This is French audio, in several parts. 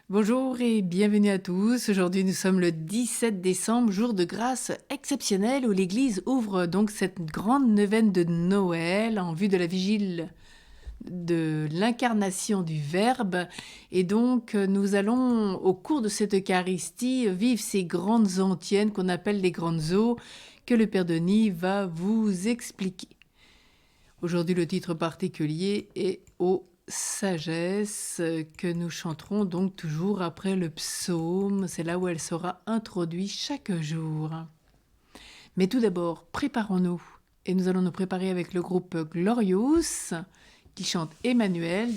Bonjour et bienvenue à tous. Aujourd'hui, nous sommes le 17 décembre, jour de grâce exceptionnel où l'Église ouvre donc cette grande neuvaine de Noël en vue de la vigile de l'incarnation du Verbe. Et donc, nous allons, au cours de cette Eucharistie, vivre ces grandes antiennes qu'on appelle les grandes eaux que le Père Denis va vous expliquer. Aujourd'hui, le titre particulier est Ô sagesse, que nous chanterons donc toujours après le psaume. C'est là où elle sera introduite chaque jour. Mais tout d'abord, préparons-nous. Et nous allons nous préparer avec le groupe Glorious qui chante Emmanuel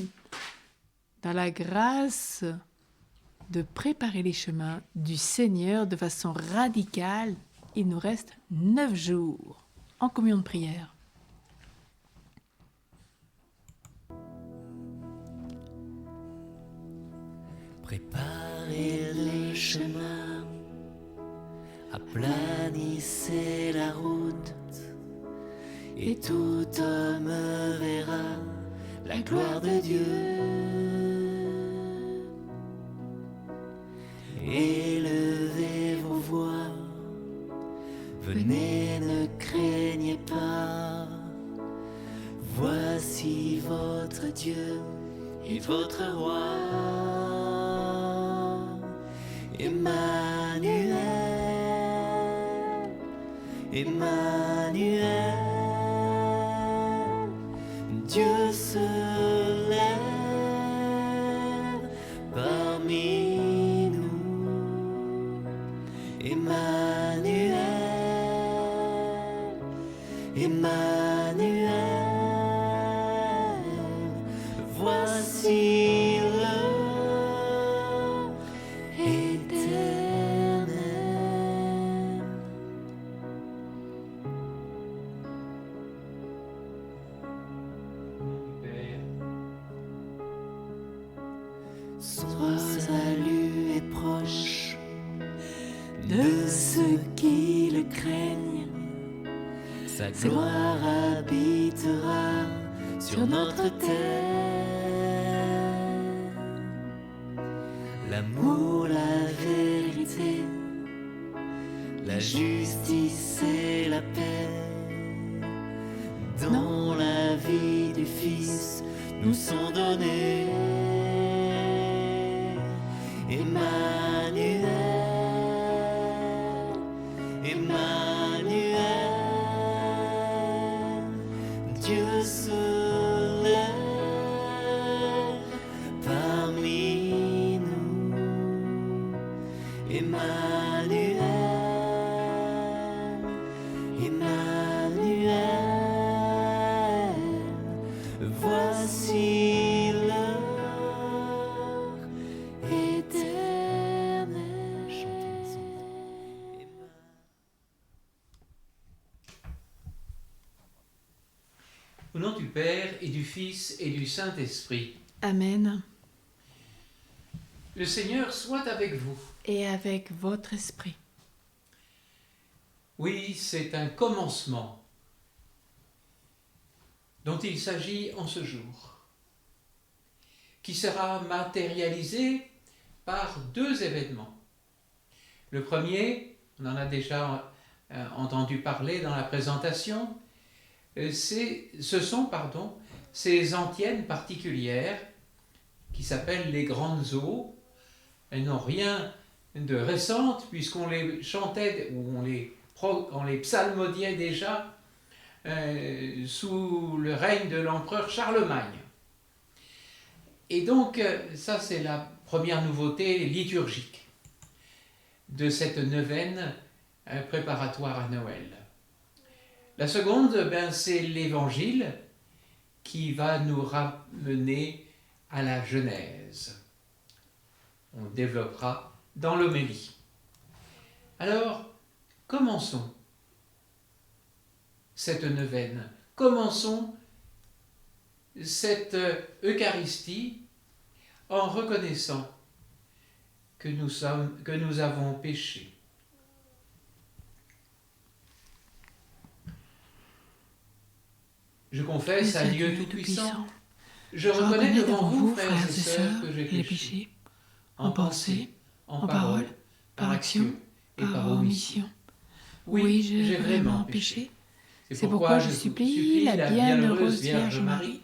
dans la grâce de préparer les chemins du Seigneur de façon radicale. Il nous reste 9 jours en communion de prière. Préparez le chemin, aplanissez la route, et tout homme verra la gloire de Dieu. Élevez vos voix, venez, ne craignez pas. Voici votre Dieu et votre roi. Emmanuel, Emmanuel, Dieu se lève parmi nous. Emmanuel, Emmanuel, voici l'heure éternelle. Son salut est proche de ceux qui le craignent. Sa gloire habitera sur notre terre. L'amour, la vérité, la justice et la paix, dans la vie du Fils, nous sont donnés. Emmanuel, Emmanuel, Dieu se lève parmi nous. Emmanuel, Emmanuel, voici l'heure éternelle. Chantons ensemble. Au nom du Père et du Fils et du Saint-Esprit, Amen. le Seigneur soit avec vous. Et avec votre esprit. Oui, c'est un commencement dont il s'agit en ce jour, qui sera matérialisé par deux événements. Le premier, on en a déjà entendu parler dans la présentation, ce sont ces antiennes particulières qui s'appellent les grandes eaux. Elles n'ont rien de récentes puisqu'on les chantait ou on les psalmodiait déjà sous le règne de l'empereur Charlemagne. Et donc ça c'est la première nouveauté liturgique de cette neuvaine préparatoire à Noël. La seconde, c'est l'Évangile qui va nous ramener à la Genèse. On développera dans l'homélie. Alors, commençons cette neuvaine. Commençons cette Eucharistie en reconnaissant que nous avons péché. Je confesse à Dieu Tout-Puissant, je reconnais devant vous, frères et sœurs, que j'ai péché en pensée, en parole, par action et par omission. Oui, j'ai vraiment péché. C'est pourquoi je supplie la bienheureuse Vierge Marie,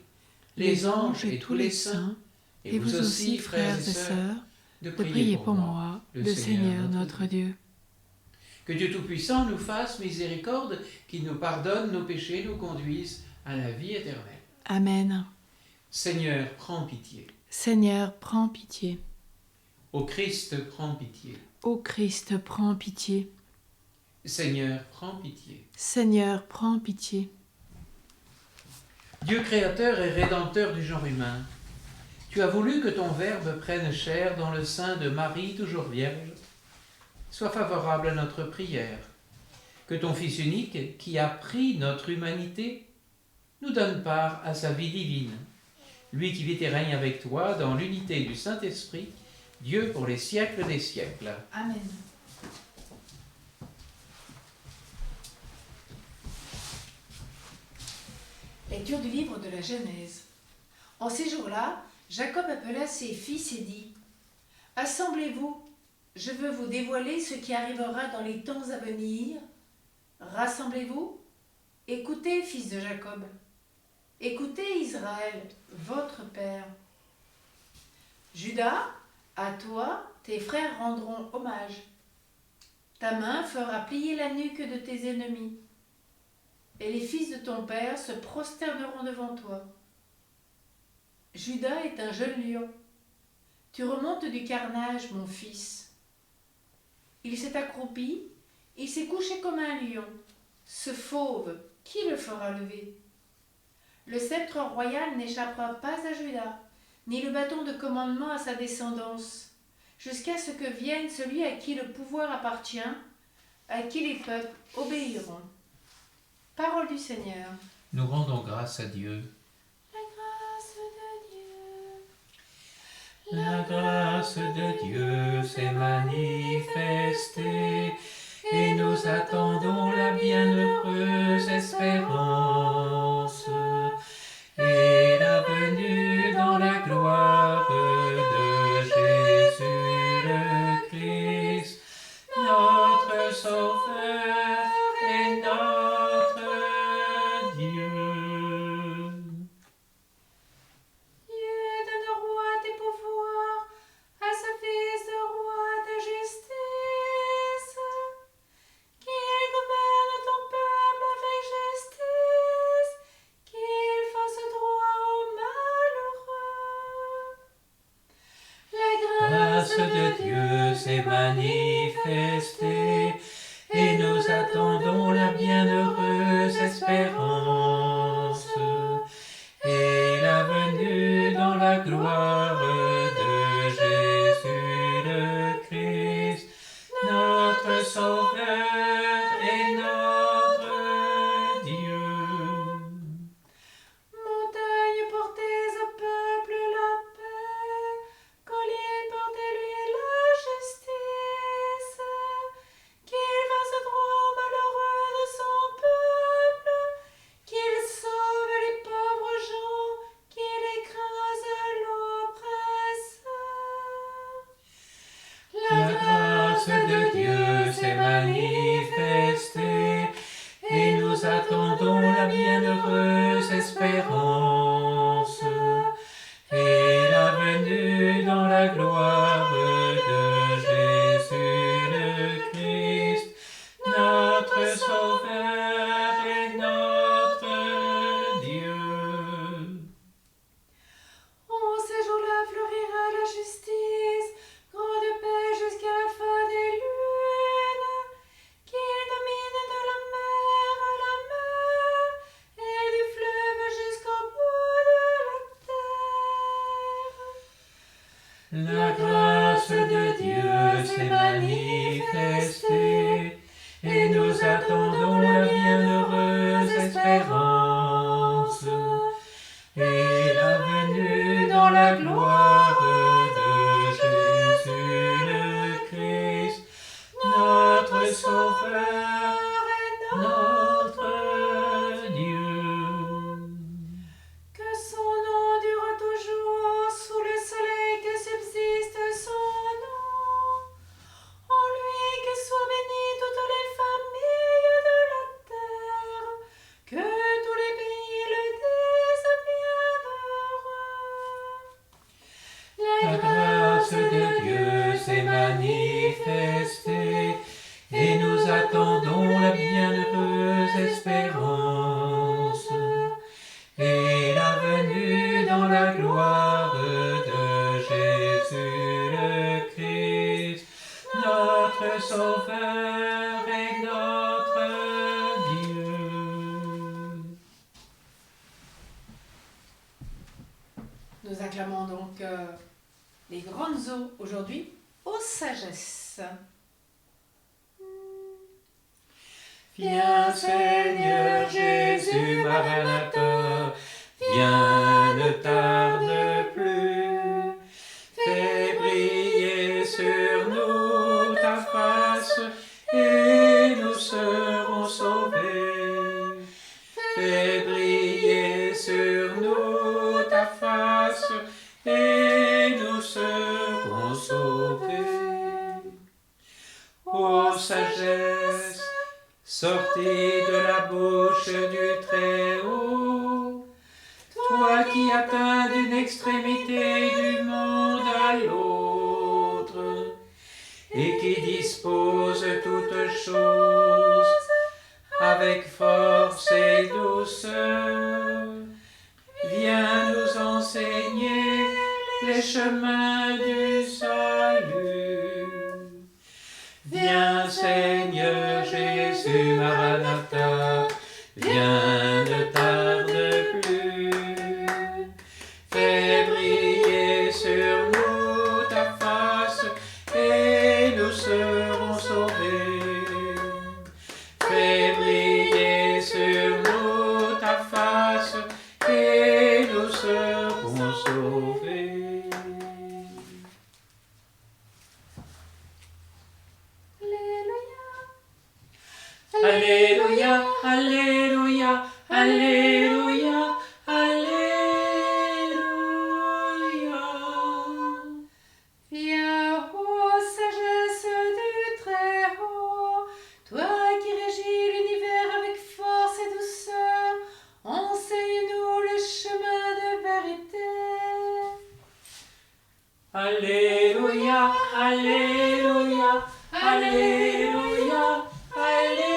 les anges et tous les saints, et vous aussi, frères et sœurs, de prier pour moi, le Seigneur notre Dieu. Que Dieu Tout-Puissant nous fasse miséricorde, qu'il nous pardonne nos péchés, nous conduise à la vie éternelle. Amen. Seigneur, prends pitié. Seigneur, prends pitié. Ô Christ, prends pitié. Ô Christ, prends pitié. Seigneur, prends pitié. Seigneur, prends pitié. Dieu créateur et rédempteur du genre humain, tu as voulu que ton Verbe prenne chair dans le sein de Marie, toujours vierge. Sois favorable à notre prière. Que ton Fils unique, qui a pris notre humanité, nous donne part à sa vie divine. Lui qui vit et règne avec toi dans l'unité du Saint-Esprit, Dieu pour les siècles des siècles. Amen. Lecture du livre de la Genèse. En ces jours-là, Jacob appela ses fils et dit : « Assemblez-vous, je veux vous dévoiler ce qui arrivera dans les temps à venir. Rassemblez-vous, écoutez, fils de Jacob. Écoutez, Israël, votre père. Judas, à toi, tes frères rendront hommage. Ta main fera plier la nuque de tes ennemis. Et les fils de ton père se prosterneront devant toi. Judas est un jeune lion. Tu remontes du carnage, mon fils. Il s'est accroupi, il s'est couché comme un lion. Ce fauve, qui le fera lever ? Le sceptre royal n'échappera pas à Judas, ni le bâton de commandement à sa descendance, jusqu'à ce que vienne celui à qui le pouvoir appartient, à qui les peuples obéiront. Parole du Seigneur. Nous rendons grâce à Dieu. La grâce de Dieu s'est manifestée et nous attendons la bienheureuse espérance et la venue dans la gloire de Jésus le Christ, notre Sauveur et notre Dieu. De Dieu s'est manifestée et nous attendons la bienheureuse espérance et la venue dans la gloire de Jésus le Christ, notre Sauveur et notre Dieu. Montagne, portez au peuple la paix, collier, portez-lui la justice, qu'il fasse droit aux malheureux de son peuple, qu'il sauve les pauvres gens, qu'il écrase l'oppresseur. La grâce de Dieu s'est manifestée et nous attendons la bienheureuse espérance et la venue dans la gloire de Jésus le Christ, notre Sauveur et notre Dieu. En ces jours-là fleurira la justice, grande paix jusqu'à la fin des lunes, qu'il domine de la mer à la mer et du fleuve jusqu'au bout de la terre. La grâce de Dieu s'est manifestée et nous attendons la bienheureuse espérance et la venue dans la gloire de Jésus le Christ, notre Sauveur et notre Dieu. Que son nom dure toujours sous le soleil que subsiste son grâce de Dieu s'est manifestée, et nous attendons la bienheureuse espérance, et la venue dans la gloire de Jésus le Christ, notre Sauveur et notre Dieu. Nous acclamons donc les grandes eaux aujourd'hui aux sagesses. Viens Seigneur Jésus, Maranatha, viens, ne tarde plus. Fais briller sur nous ta face, et nous serons sauvés. Fais briller sur nous ta face, et nous serons sauvés. Ô sagesse, sortie de la bouche du Très-Haut, toi qui atteins d'une extrémité du monde à l'autre, et qui dispose toutes choses avec force et douceur, viens nous enseigner les chemins du salut. Viens Seigneur Jésus, Maranatha, viens, ne tarde plus. Fais briller sur nous ta face, et nous serons sauvés. Fais briller sur nous ta face, et nous serons sauvés. Alléluia, Alléluia, Alléluia, Alléluia. Viens, ô sagesse du Très-Haut, toi qui régis l'univers avec force et douceur, enseigne-nous le chemin de vérité. Alléluia, Alléluia, Alléluia, Alléluia.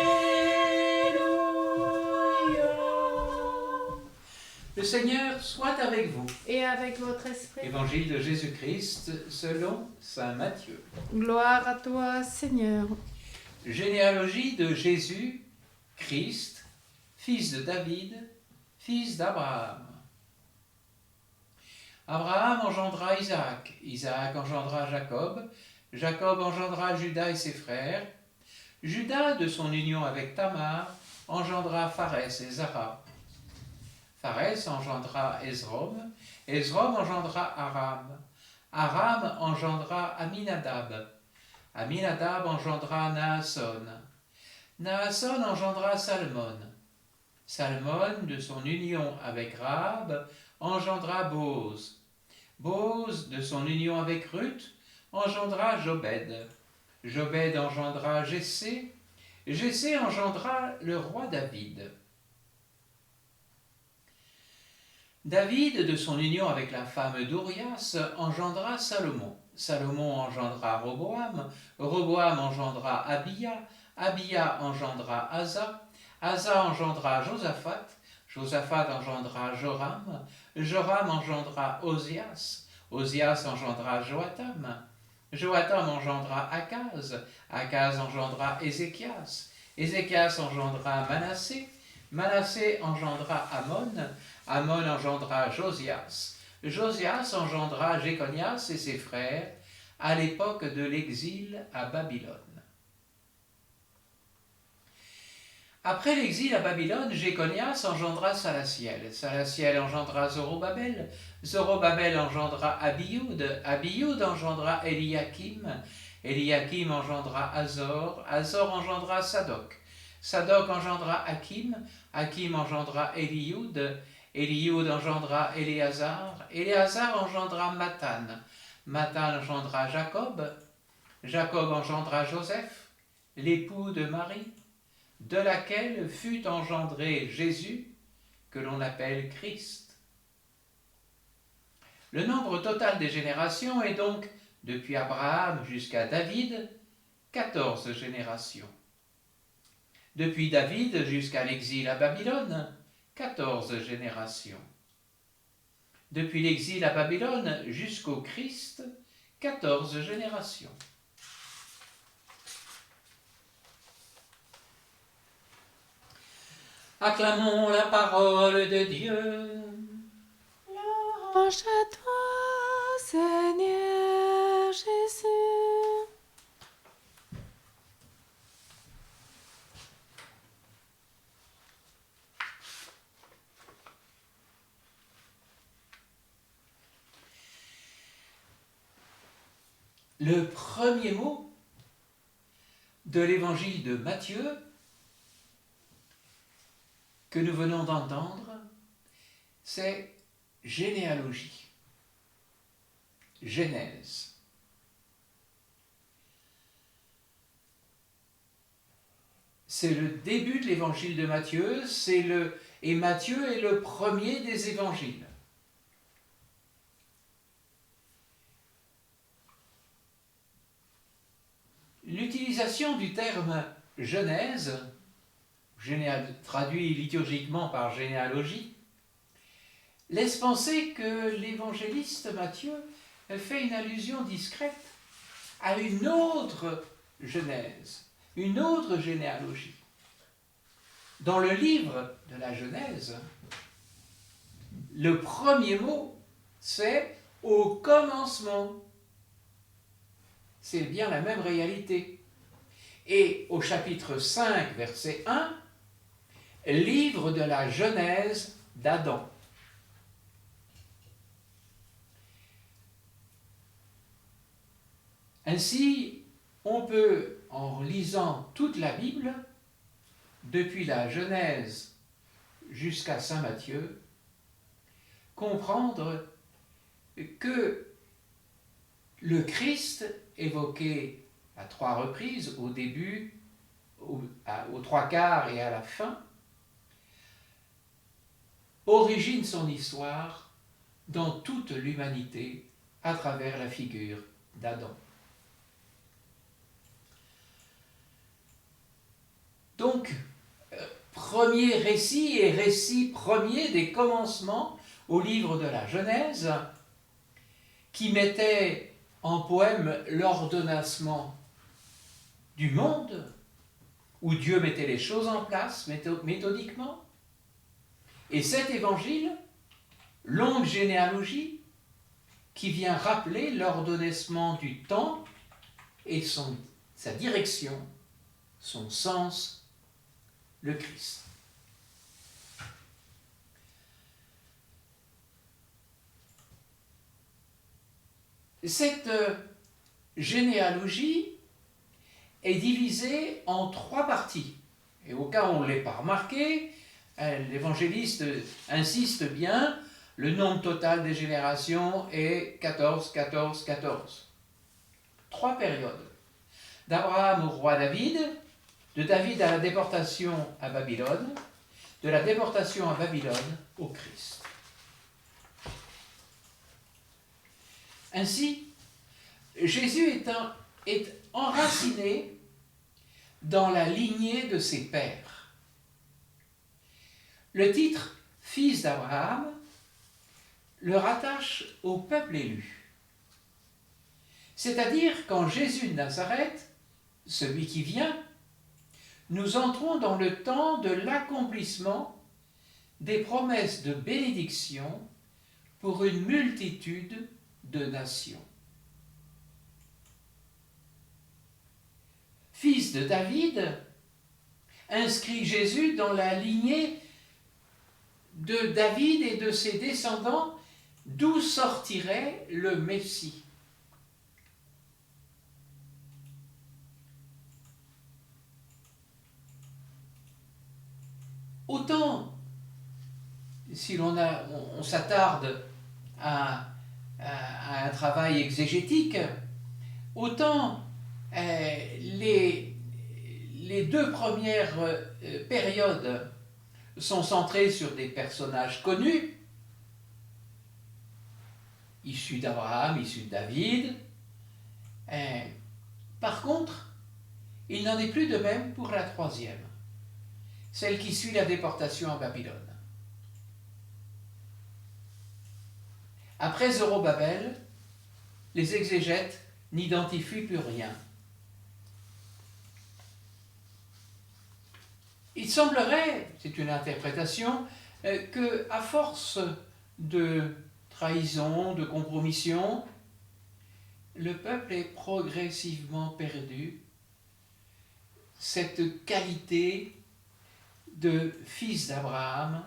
Le Seigneur soit avec vous. Et avec votre esprit. Évangile de Jésus-Christ selon saint Matthieu. Gloire à toi, Seigneur. Généalogie de Jésus, Christ, fils de David, fils d'Abraham. Abraham engendra Isaac, Isaac engendra Jacob, Jacob engendra Judas et ses frères, Judas, de son union avec Tamar, engendra Pharès et Zara. Pharès engendra Esrom, Esrom engendra Aram, Aram engendra Aminadab, Aminadab engendra Naasson, Naasson engendra Salmon, Salmon, de son union avec Rahab, engendra Bose, Bose, de son union avec Ruth, engendra Jobed, Jobed engendra Jessé, Jessé engendra le roi David. David, de son union avec la femme d'Urias, engendra Salomon. Salomon engendra Roboam, Roboam engendra Abia, Abia engendra Asa, Asa engendra Josaphat, Josaphat engendra Joram, Joram engendra Osias, Osias engendra Joatam, Joatam engendra Akaz, Akaz engendra Ézéchias, Ézéchias engendra Manassé, Manassé engendra Amon, Amon engendra Josias, Josias engendra Jéconias et ses frères à l'époque de l'exil à Babylone. Après l'exil à Babylone, Jéconias engendra Salatiel, Salatiel engendra Zorobabel, Zorobabel engendra Abioud, Abioud engendra Eliakim, Eliakim engendra Azor, Azor engendra Sadoc, Sadoc engendra Hakim, Hakim engendra Élioud, Élioud engendra Éléazar, Éléazar engendra Mathan, Mathan engendra Jacob, Jacob engendra Joseph, l'époux de Marie, de laquelle fut engendré Jésus, que l'on appelle Christ. Le nombre total des générations est donc depuis Abraham jusqu'à David, 14 générations. Depuis David jusqu'à l'exil à Babylone, 14 générations. Depuis l'exil à Babylone jusqu'au Christ, 14 générations. Acclamons la parole de Dieu. Louange à toi, Seigneur Jésus. Le premier mot de l'évangile de Matthieu que nous venons d'entendre, c'est généalogie, Genèse. C'est le début de l'évangile de Matthieu, et Matthieu est le premier des évangiles. L'utilisation du terme Genèse, traduit liturgiquement par généalogie, laisse penser que l'évangéliste Matthieu fait une allusion discrète à une autre Genèse, une autre généalogie. Dans le livre de la Genèse, le premier mot, c'est « au commencement ». C'est bien la même réalité. Et au chapitre 5, verset 1, livre de la Genèse d'Adam. Ainsi, on peut, en lisant toute la Bible, depuis la Genèse jusqu'à Saint Matthieu, comprendre que le Christ, évoqué à 3 reprises, au début, aux 3/4 et à la fin, origine son histoire dans toute l'humanité à travers la figure d'Adam. Donc, premier récit et récit premier des commencements au livre de la Genèse, qui mettait en poème l'ordonnancement du monde, où Dieu mettait les choses en place méthodiquement. Et cet évangile, longue généalogie, qui vient rappeler l'ordonnancement du temps et sa direction, son sens, le Christ. Cette généalogie est divisée en 3 parties. Et au cas où on ne l'ait pas remarqué, l'évangéliste insiste bien, le nombre total des générations est 14, 14, 14. 3 périodes. D'Abraham au roi David, de David à la déportation à Babylone, de la déportation à Babylone au Christ. Ainsi, Jésus est enraciné dans la lignée de ses pères. Le titre « Fils d'Abraham » le rattache au peuple élu. C'est-à-dire qu'en Jésus de Nazareth, celui qui vient, nous entrons dans le temps de l'accomplissement des promesses de bénédiction pour une multitude de nations. Fils de David, inscrit Jésus dans la lignée de David et de ses descendants, d'où sortirait le Messie. Autant, si on s'attarde à un travail exégétique, autant les 2 premières périodes sont centrées sur des personnages connus, issus d'Abraham, issus de David, Par contre, il n'en est plus de même pour la troisième, celle qui suit la déportation à Babylone. Après Zorobabel, les exégètes n'identifient plus rien. Il semblerait, c'est une interprétation, que à force de trahison, de compromission, le peuple ait progressivement perdu cette qualité de fils d'Abraham,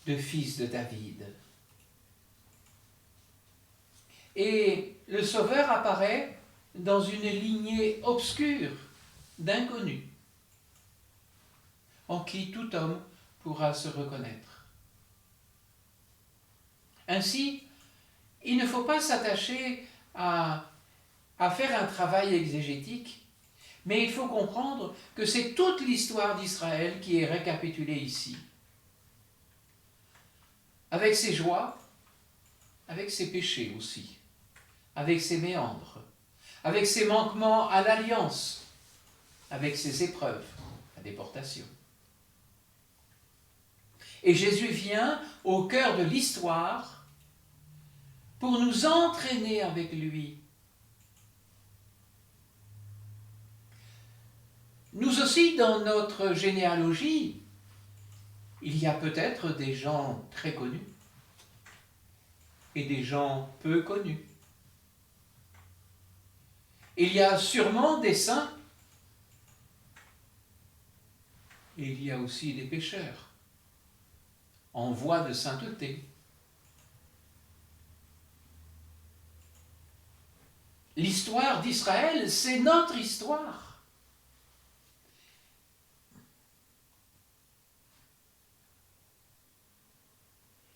de fils de David. Et le Sauveur apparaît dans une lignée obscure d'inconnus, en qui tout homme pourra se reconnaître. Ainsi, il ne faut pas s'attacher à faire un travail exégétique, mais il faut comprendre que c'est toute l'histoire d'Israël qui est récapitulée ici, avec ses joies, avec ses péchés aussi, avec ses méandres, avec ses manquements à l'alliance, avec ses épreuves, la déportation. Et Jésus vient au cœur de l'histoire pour nous entraîner avec lui. Nous aussi, dans notre généalogie, il y a peut-être des gens très connus et des gens peu connus. Il y a sûrement des saints et il y a aussi des pécheurs en voie de sainteté. L'histoire d'Israël, c'est notre histoire.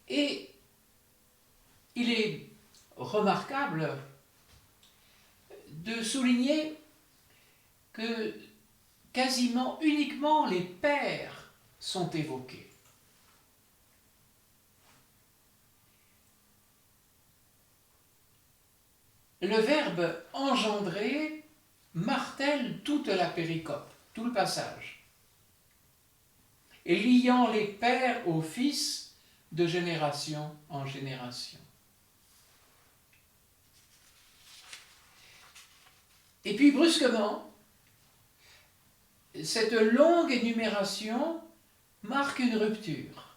Et il est remarquable de souligner que quasiment uniquement les pères sont évoqués. Le verbe engendrer martèle toute la péricope, tout le passage, et liant les pères aux fils de génération en génération. Et puis brusquement, cette longue énumération marque une rupture.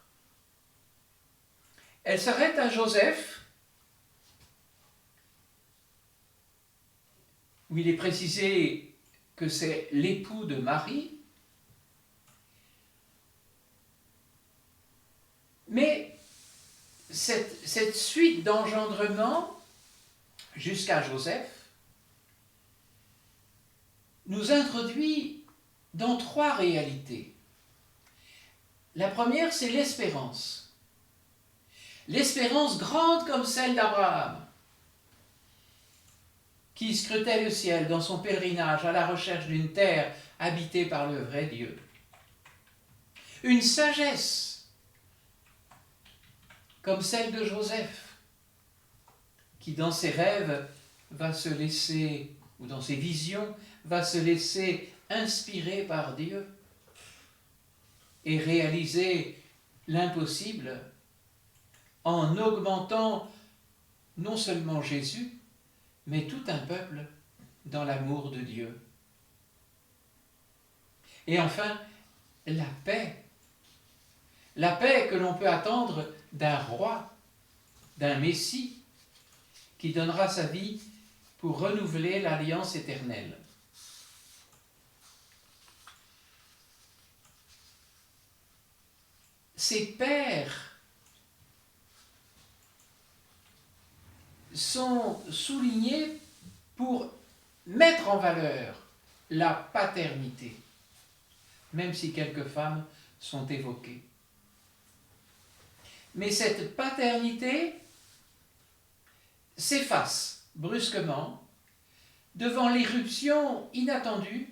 Elle s'arrête à Joseph, où il est précisé que c'est l'époux de Marie, mais cette suite d'engendrement jusqu'à Joseph nous introduit dans trois réalités. La première, c'est l'espérance. L'espérance grande comme celle d'Abraham, qui scrutait le ciel dans son pèlerinage à la recherche d'une terre habitée par le vrai Dieu. Une sagesse comme celle de Joseph, qui dans ses rêves va se laisser, ou dans ses visions, va se laisser inspirer par Dieu et réaliser l'impossible en augmentant non seulement Jésus, mais tout un peuple dans l'amour de Dieu. Et enfin, la paix que l'on peut attendre d'un roi, d'un Messie, qui donnera sa vie pour renouveler l'alliance éternelle. Ces pères sont soulignés pour mettre en valeur la paternité, même si quelques femmes sont évoquées. Mais cette paternité s'efface brusquement devant l'irruption inattendue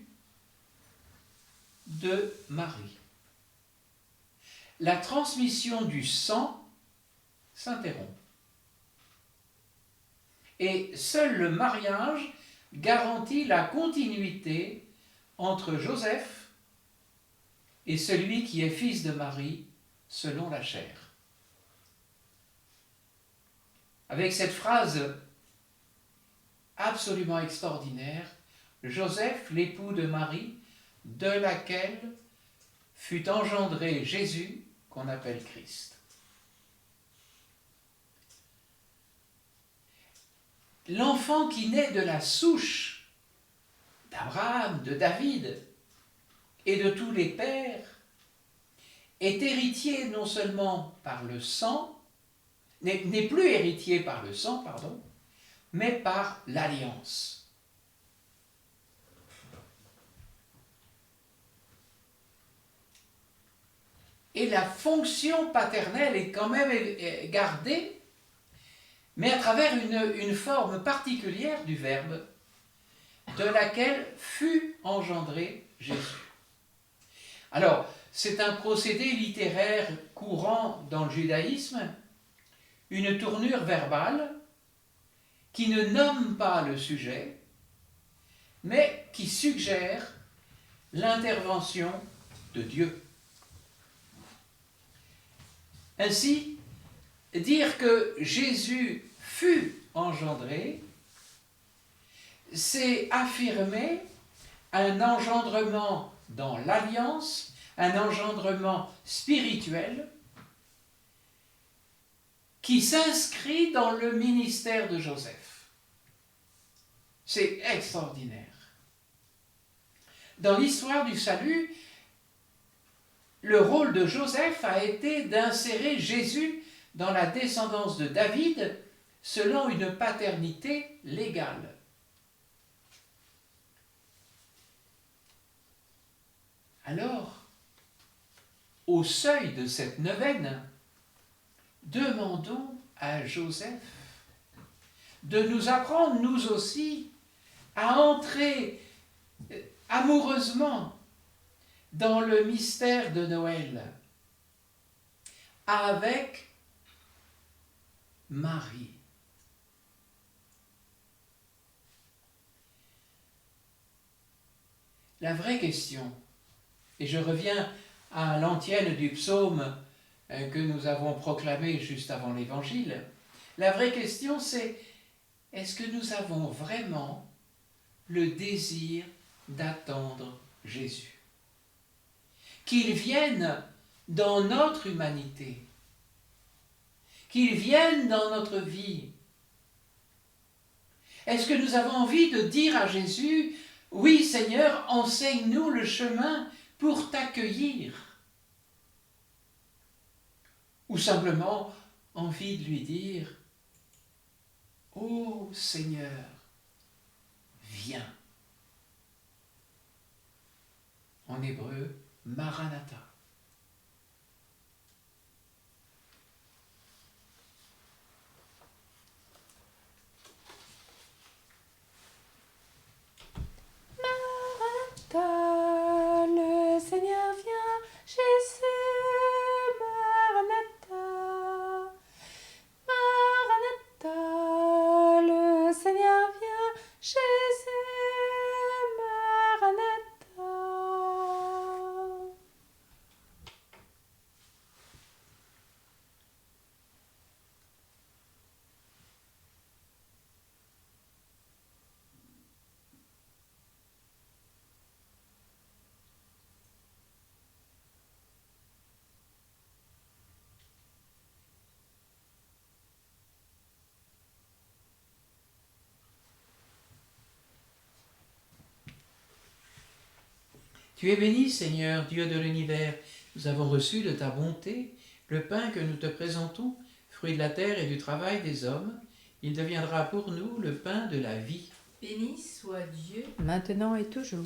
de Marie. La transmission du sang s'interrompt. Et seul le mariage garantit la continuité entre Joseph et celui qui est fils de Marie selon la chair. Avec cette phrase absolument extraordinaire, Joseph, l'époux de Marie, de laquelle fut engendré Jésus, qu'on appelle Christ. L'enfant qui naît de la souche d'Abraham, de David et de tous les pères est héritier non seulement par le sang, n'est plus héritier par le sang, pardon, mais par l'alliance. Et la fonction paternelle est quand même gardée, mais à travers une forme particulière du verbe, de laquelle fut engendré Jésus. Alors, c'est un procédé littéraire courant dans le judaïsme, une tournure verbale qui ne nomme pas le sujet, mais qui suggère l'intervention de Dieu. Ainsi, dire que Jésus fut engendré, c'est affirmer un engendrement dans l'alliance, un engendrement spirituel qui s'inscrit dans le ministère de Joseph. C'est extraordinaire. Dans l'histoire du salut, le rôle de Joseph a été d'insérer Jésus dans la descendance de David selon une paternité légale. Alors, au seuil de cette neuvaine, demandons à Joseph de nous apprendre, nous aussi, à entrer amoureusement dans le mystère de Noël avec Marie. La vraie question, et je reviens à l'antienne du psaume que nous avons proclamé juste avant l'Évangile, la vraie question c'est, est-ce que nous avons vraiment le désir d'attendre Jésus? Qu'il vienne dans notre humanité, qu'il vienne dans notre vie. Est-ce que nous avons envie de dire à Jésus, oui Seigneur, enseigne-nous le chemin pour t'accueillir? Ou simplement envie de lui dire, ô Seigneur, viens. En hébreu, Maranatha. Maranatha, le Seigneur vient, Jésus, Maranatha. Maranatha, le Seigneur vient, Jésus, Maranatha. Tu es béni, Seigneur, Dieu de l'univers. Nous avons reçu de ta bonté le pain que nous te présentons, fruit de la terre et du travail des hommes. Il deviendra pour nous le pain de la vie. Béni soit Dieu, maintenant et toujours.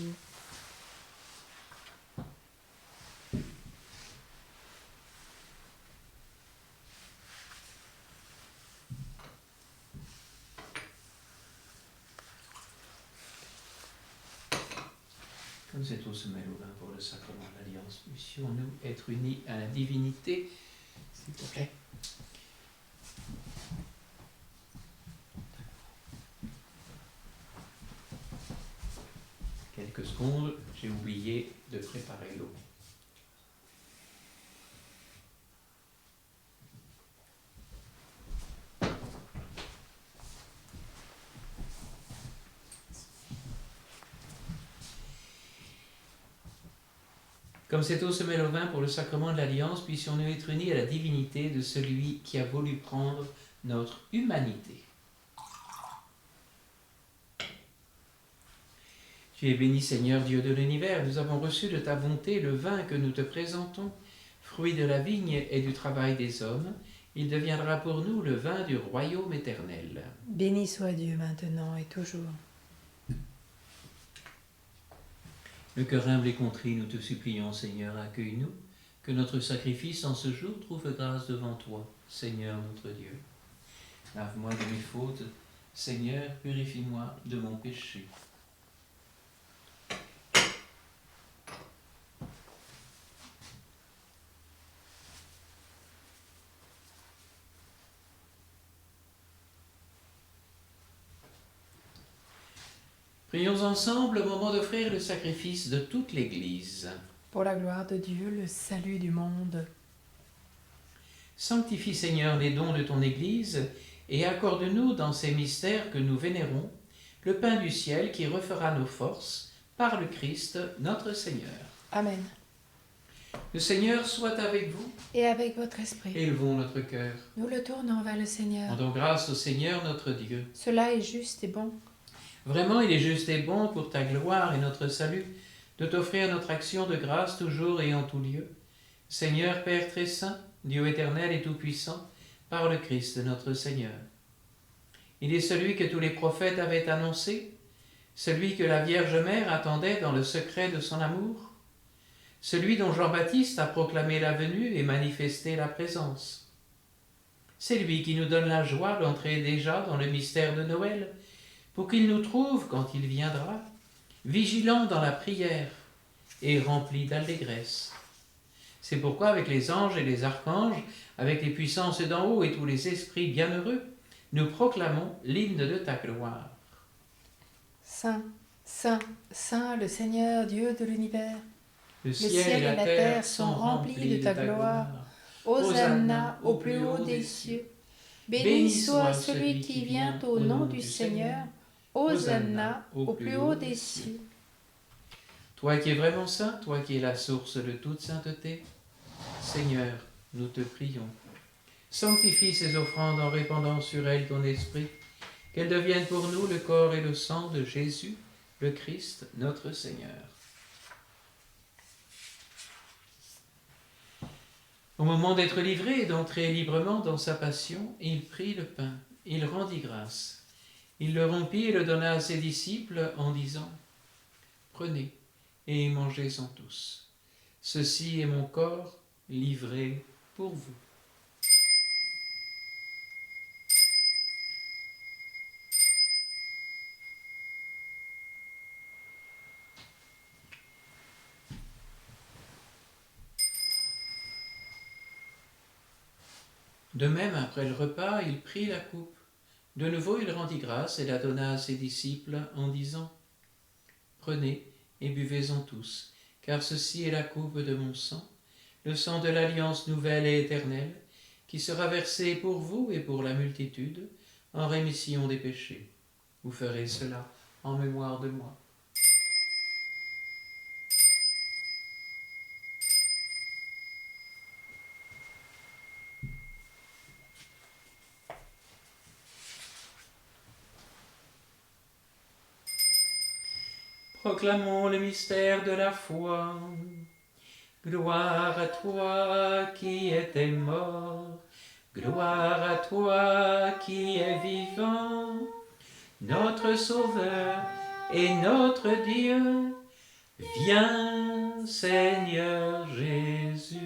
Comme cette eau se mêle au vin pour le sacrement de l'Alliance, puissions-nous être unis à la divinité, s'il te plaît. Quelques secondes, j'ai oublié de préparer l'eau. Comme cette eau se mêle au vin pour le sacrement de l'Alliance, puissions-nous être unis à la divinité de celui qui a voulu prendre notre humanité. Tu es béni Seigneur Dieu de l'univers, nous avons reçu de ta bonté le vin que nous te présentons, fruit de la vigne et du travail des hommes. Il deviendra pour nous le vin du royaume éternel. Béni soit Dieu maintenant et toujours. Le cœur humble et contrit, nous te supplions, Seigneur, accueille-nous, que notre sacrifice en ce jour trouve grâce devant toi, Seigneur notre Dieu. Lave-moi de mes fautes, Seigneur, purifie-moi de mon péché. Prions ensemble au moment d'offrir le sacrifice de toute l'Église. Pour la gloire de Dieu, le salut du monde. Sanctifie, Seigneur, les dons de ton Église et accorde-nous dans ces mystères que nous vénérons le pain du ciel qui refera nos forces par le Christ notre Seigneur. Amen. Le Seigneur soit avec vous. Et avec votre esprit. Élevons notre cœur. Nous le tournons vers le Seigneur. Rendons grâce au Seigneur notre Dieu. Cela est juste et bon. Vraiment, il est juste et bon pour ta gloire et notre salut de t'offrir notre action de grâce toujours et en tout lieu. Seigneur Père très saint, Dieu éternel et tout-puissant, par le Christ notre Seigneur. Il est celui que tous les prophètes avaient annoncé, celui que la Vierge Mère attendait dans le secret de son amour, celui dont Jean-Baptiste a proclamé la venue et manifesté la présence. C'est lui qui nous donne la joie d'entrer déjà dans le mystère de Noël, pour qu'il nous trouve, quand il viendra, vigilants dans la prière et remplis d'allégresse. C'est pourquoi, avec les anges et les archanges, avec les puissances d'en haut et tous les esprits bienheureux, nous proclamons l'hymne de ta gloire. Saint, Saint, Saint, le Seigneur Dieu de l'univers, Le ciel et la terre sont remplis de ta gloire. Hosanna au plus haut des cieux. Béni soit celui qui vient au nom du Seigneur. Hosanna au plus haut des cieux. Toi qui es vraiment saint, toi qui es la source de toute sainteté, Seigneur, nous te prions. Sanctifie ces offrandes en répandant sur elles ton esprit, qu'elles deviennent pour nous le corps et le sang de Jésus, le Christ, notre Seigneur. Au moment d'être livré et d'entrer librement dans sa passion, il prit le pain, il rendit grâce. Il le rompit et le donna à ses disciples en disant « Prenez et mangez-en tous. Ceci est mon corps livré pour vous. » De même, après le repas, il prit la coupe. De nouveau, il rendit grâce et la donna à ses disciples en disant « Prenez et buvez-en tous, car ceci est la coupe de mon sang, le sang de l'alliance nouvelle et éternelle, qui sera versé pour vous et pour la multitude, en rémission des péchés. Vous ferez cela en mémoire de moi. » Proclamons le mystère de la foi. Gloire à toi qui étais mort, gloire à toi qui es vivant, notre Sauveur et notre Dieu. Viens, Seigneur Jésus.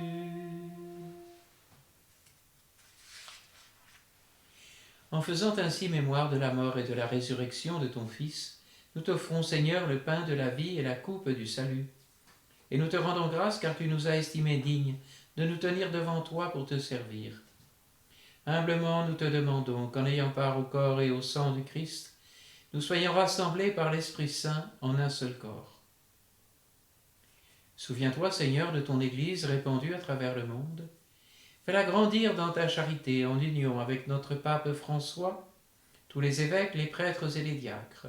En faisant ainsi mémoire de la mort et de la résurrection de ton Fils, nous t'offrons, Seigneur, le pain de la vie et la coupe du salut. Et nous te rendons grâce car tu nous as estimés dignes de nous tenir devant toi pour te servir. Humblement, nous te demandons qu'en ayant part au corps et au sang du Christ, nous soyons rassemblés par l'Esprit Saint en un seul corps. Souviens-toi, Seigneur, de ton Église répandue à travers le monde. Fais-la grandir dans ta charité en union avec notre pape François, tous les évêques, les prêtres et les diacres.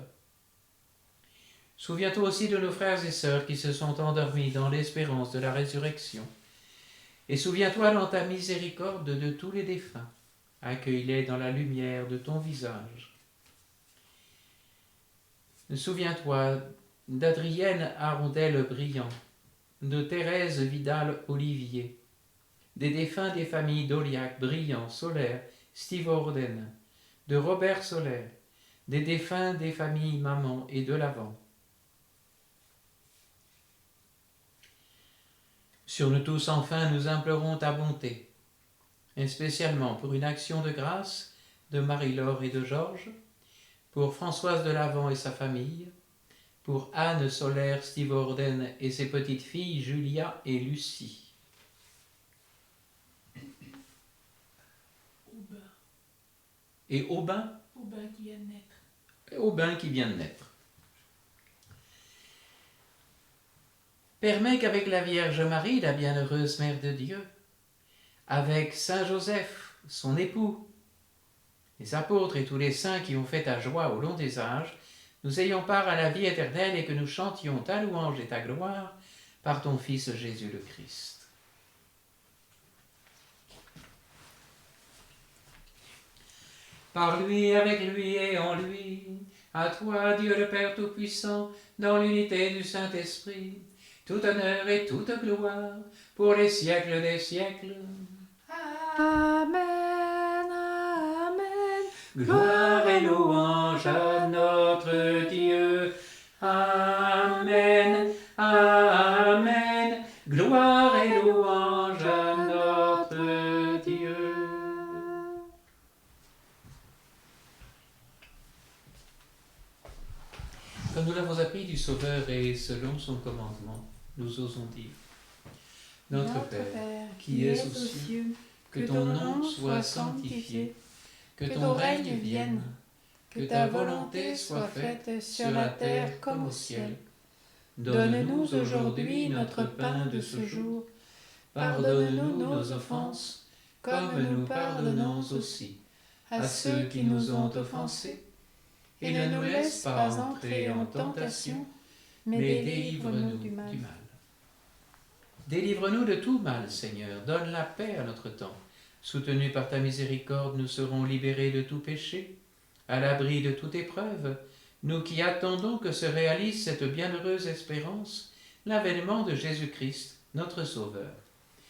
Souviens-toi aussi de nos frères et sœurs qui se sont endormis dans l'espérance de la résurrection. Et souviens-toi dans ta miséricorde de tous les défunts. Accueille-les dans la lumière de ton visage. Souviens-toi d'Adrienne Arondel-Briand, de Thérèse Vidal-Olivier, des défunts des familles d'Oliac, Briand, Solaire, Stivorden, de Robert Solaire, des défunts des familles Maman et de Lavant. Sur nous tous, enfin, nous implorons ta bonté, et spécialement pour une action de grâce de Marie-Laure et de Georges, pour Françoise de Lavant et sa famille, pour Anne Solaire Stivorden et ses petites filles Julia et Lucie. Et Aubin qui vient de naître. Aubin qui vient de naître. Permets qu'avec la Vierge Marie, la bienheureuse Mère de Dieu, avec Saint Joseph, son époux, les apôtres et tous les saints qui ont fait ta joie au long des âges, nous ayons part à la vie éternelle et que nous chantions ta louange et ta gloire par ton Fils Jésus le Christ. Par lui, avec lui et en lui, à toi, Dieu le Père Tout-Puissant, dans l'unité du Saint-Esprit, tout honneur et toute gloire, pour les siècles des siècles. Amen, amen. Gloire et louange à notre Dieu. Amen, amen. Gloire et louange à notre Dieu. Comme nous l'avons appris du Sauveur et selon son commandement, nous osons dire: Notre Père, qui es aux cieux, que ton nom soit sanctifié, que ton règne vienne, que ta volonté soit faite sur la terre comme au ciel. Donne-nous aujourd'hui notre pain de ce jour. Pardonne-nous nos offenses, comme nous pardonnons aussi à ceux qui nous ont offensés. Et ne nous laisse pas entrer en tentation, mais délivre-nous du mal. Délivre-nous de tout mal, Seigneur, donne la paix à notre temps. Soutenus par ta miséricorde, nous serons libérés de tout péché, à l'abri de toute épreuve, nous qui attendons que se réalise cette bienheureuse espérance, l'avènement de Jésus-Christ, notre Sauveur.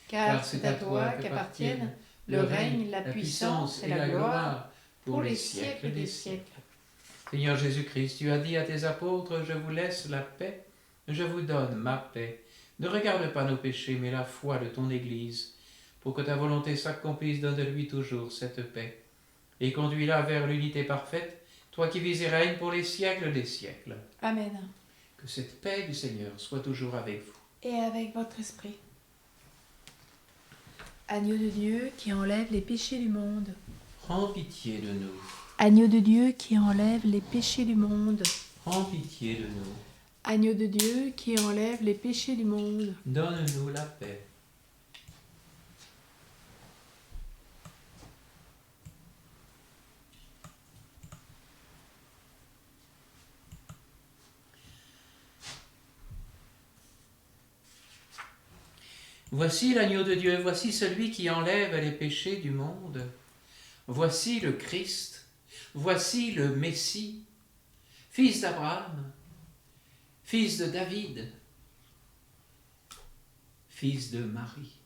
Car c'est à toi qu'appartiennent le règne, la puissance et la gloire pour les siècles des siècles. Seigneur Jésus-Christ, tu as dit à tes apôtres: je vous laisse la paix, je vous donne ma paix. Ne regarde pas nos péchés, mais la foi de ton Église. Pour que ta volonté s'accomplisse, donne-lui toujours cette paix. Et conduis-la vers l'unité parfaite, toi qui vis et règnes pour les siècles des siècles. Amen. Que cette paix du Seigneur soit toujours avec vous. Et avec votre esprit. Agneau de Dieu qui enlève les péchés du monde. Prends pitié de nous. Agneau de Dieu qui enlève les péchés du monde. Prends pitié de nous. Agneau de Dieu qui enlève les péchés du monde. Donne-nous la paix. Voici l'agneau de Dieu, voici celui qui enlève les péchés du monde. Voici le Christ, voici le Messie, fils d'Abraham, fils de David, fils de Marie.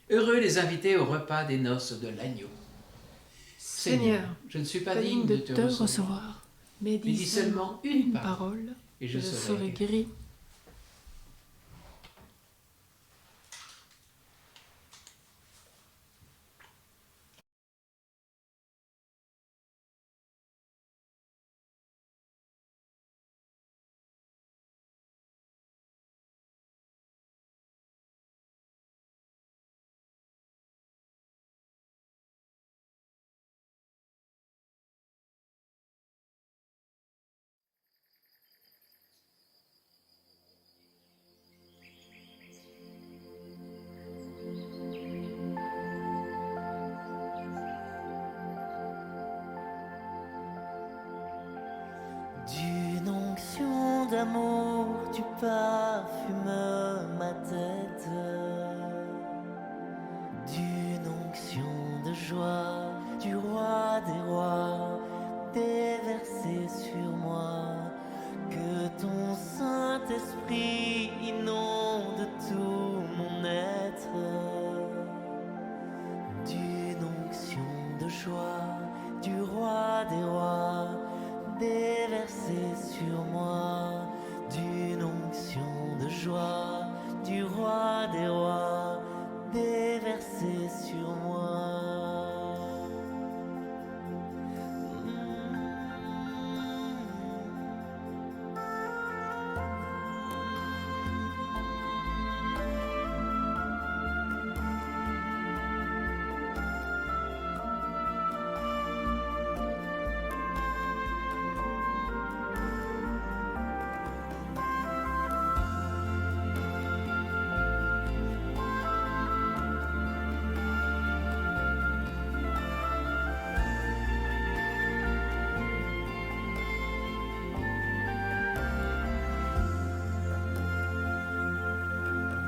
Heureux les invités au repas des noces de l'agneau. Seigneur, je ne suis pas digne digne de te recevoir, mais dis seulement une parole, et je serai guéri. D'une onction d'amour, tu parfumes ma tête. D'une onction de joie, du roi des rois, déversée sur moi. Que ton Saint-Esprit inonde tout mon être. D'une onction de joie, du roi des rois, déversée sur moi. D'une onction de joie, du roi des rois, déversée sur moi.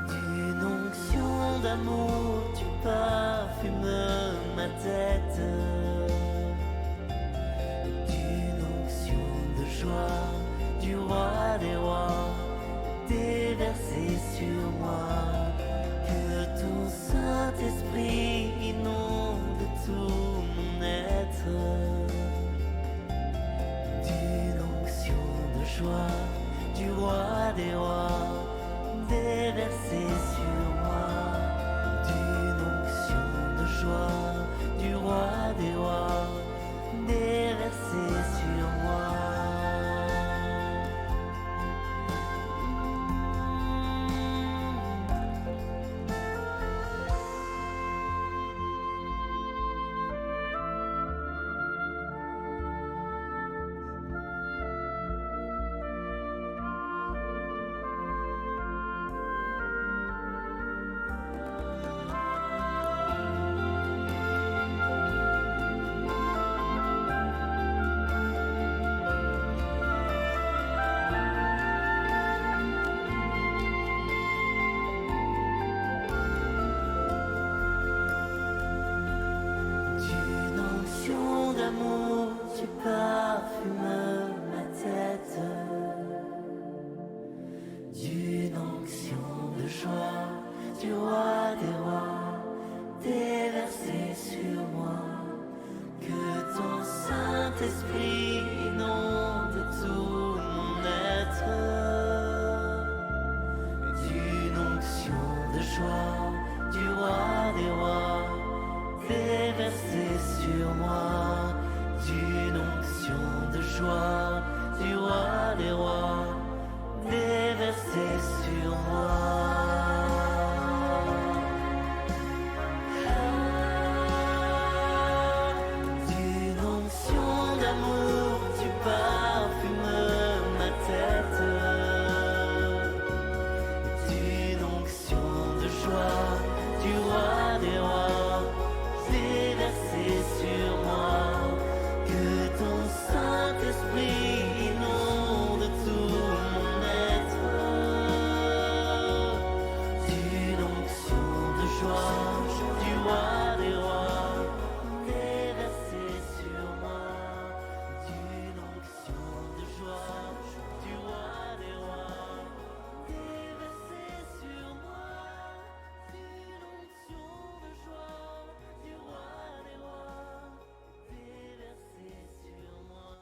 D'une onction d'amour, tu parfumes ma tête. D'une onction de joie, du roi des rois, déversée sur moi. Que ton Saint-Esprit inonde tout mon être. D'une onction de joie, du roi des rois, déversée sur moi. D'une onction de joie, du roi des rois, déversée sur moi. D'une onction d'amour, tu parfumes ma tête. D'une onction de joie, du roi des rois, déversée sur moi. Que ton Saint-Esprit inonde tout mon être. D'une onction de joie, du roi des rois, déversée sur moi. D'une onction de joie, du roi des rois, déversée sur moi. D'une onction d'amour, tu parfumes ma tête. D'une onction de joie, du roi des rois, déversée sur moi. Que ton Saint-Esprit inonde tout mon être. D'une onction de joie, du roi des rois, déversée sur moi. D'une onction de joie, du roi des rois, déversée sur moi. D'une onction de joie, du roi des rois, déversée sur moi.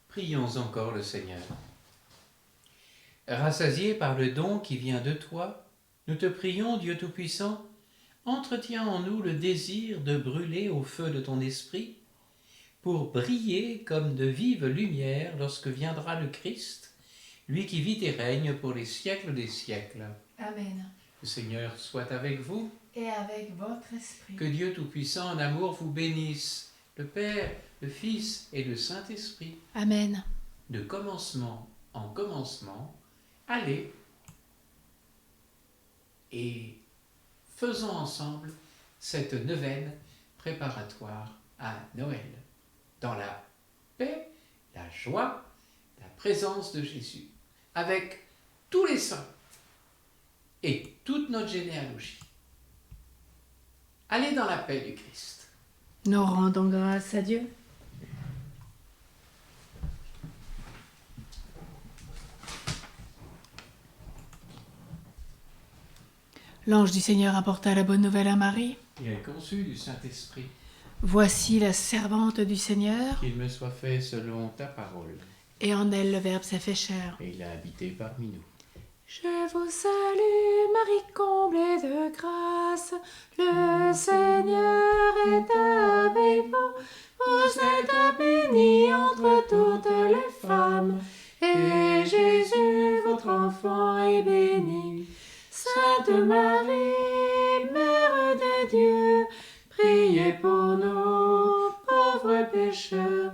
Prions encore le Seigneur. Rassasiés par le don qui vient de toi, nous te prions, Dieu Tout-Puissant, entretiens en nous le désir de brûler au feu de ton esprit, pour briller comme de vives lumières lorsque viendra le Christ, lui qui vit et règne pour les siècles des siècles. Amen. Le Seigneur soit avec vous, Et avec votre esprit. que Dieu Tout-Puissant en amour vous bénisse, le Père, le Fils et le Saint-Esprit. Amen. De commencement en commencement, allez et faisons ensemble cette neuvaine préparatoire à Noël, dans la paix, la joie, la présence de Jésus, avec tous les saints et toute notre généalogie. Allez dans la paix du Christ. Nous rendons grâce à Dieu. L'ange du Seigneur apporta la bonne nouvelle à Marie. Et elle conçut du Saint-Esprit. Voici la servante du Seigneur, Qu'il me soit fait selon ta parole. et en elle le Verbe s'est fait chair. Et il a habité parmi nous. Je vous salue, Marie comblée de grâce, le Seigneur est avec vous. Vous êtes bénie entre toutes les femmes, et Jésus, votre enfant, est béni. Sainte Marie, Mère de Dieu, priez pour nous, pauvres pécheurs,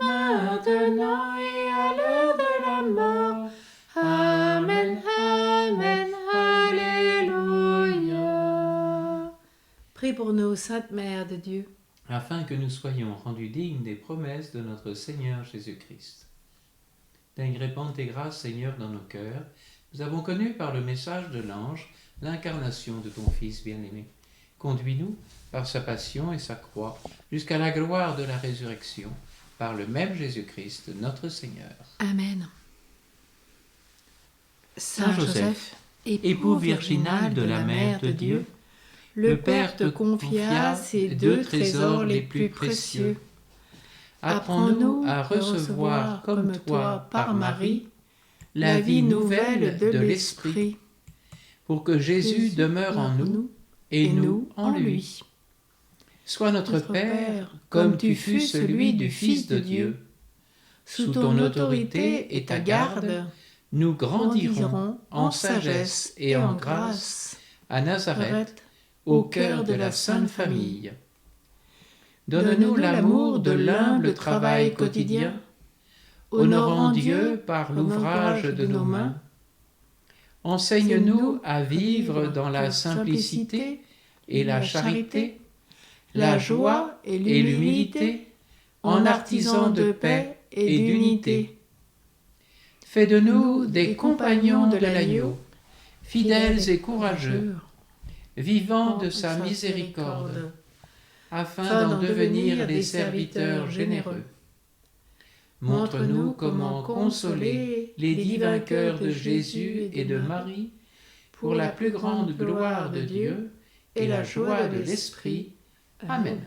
maintenant et à l'heure de la mort. Amen, Amen, Alléluia. Prie pour nous, Sainte Mère de Dieu. Afin que nous soyons rendus dignes des promesses de notre Seigneur Jésus-Christ. Daigne répandre tes grâces, Seigneur, dans nos cœurs. Nous avons connu par le message de l'ange l'incarnation de ton Fils bien-aimé. Conduis-nous par sa passion et sa croix jusqu'à la gloire de la résurrection, par le même Jésus-Christ, notre Seigneur. Amen. Saint Joseph, époux virginal de la Mère de Dieu, le Père te confia ces deux trésors les plus précieux. apprends-nous à recevoir comme toi par Marie la vie nouvelle de l'Esprit, pour que Jésus demeure en nous et nous en lui. Sois notre Père, comme tu fus celui du Fils de Dieu. Sous ton autorité et ta garde, nous grandirons en sagesse et en grâce à Nazareth, au cœur de la Sainte Famille. Donne-nous l'amour de l'humble travail quotidien, honorant Dieu par l'ouvrage de nos mains. Enseigne-nous à vivre dans la simplicité et la charité, la joie et l'humilité, en artisans de paix et d'unité. Fais de nous des compagnons de l'agneau, fidèles et courageux, vivant de sa miséricorde, afin d'en devenir des serviteurs généreux. Montre-nous comment consoler les divins cœurs de Jésus et de Marie, pour la plus grande gloire de Dieu et la joie de l'Esprit. Amen.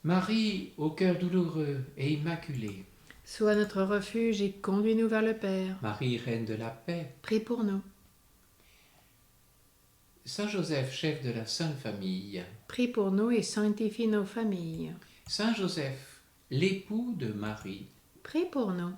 Marie, au cœur douloureux et immaculé, Sois notre refuge et conduis-nous vers le Père. Marie, reine de la paix, Prie pour nous. Saint Joseph, chef de la Sainte Famille, Prie pour nous et sanctifie nos familles. Saint Joseph, l'époux de Marie, Prie pour nous.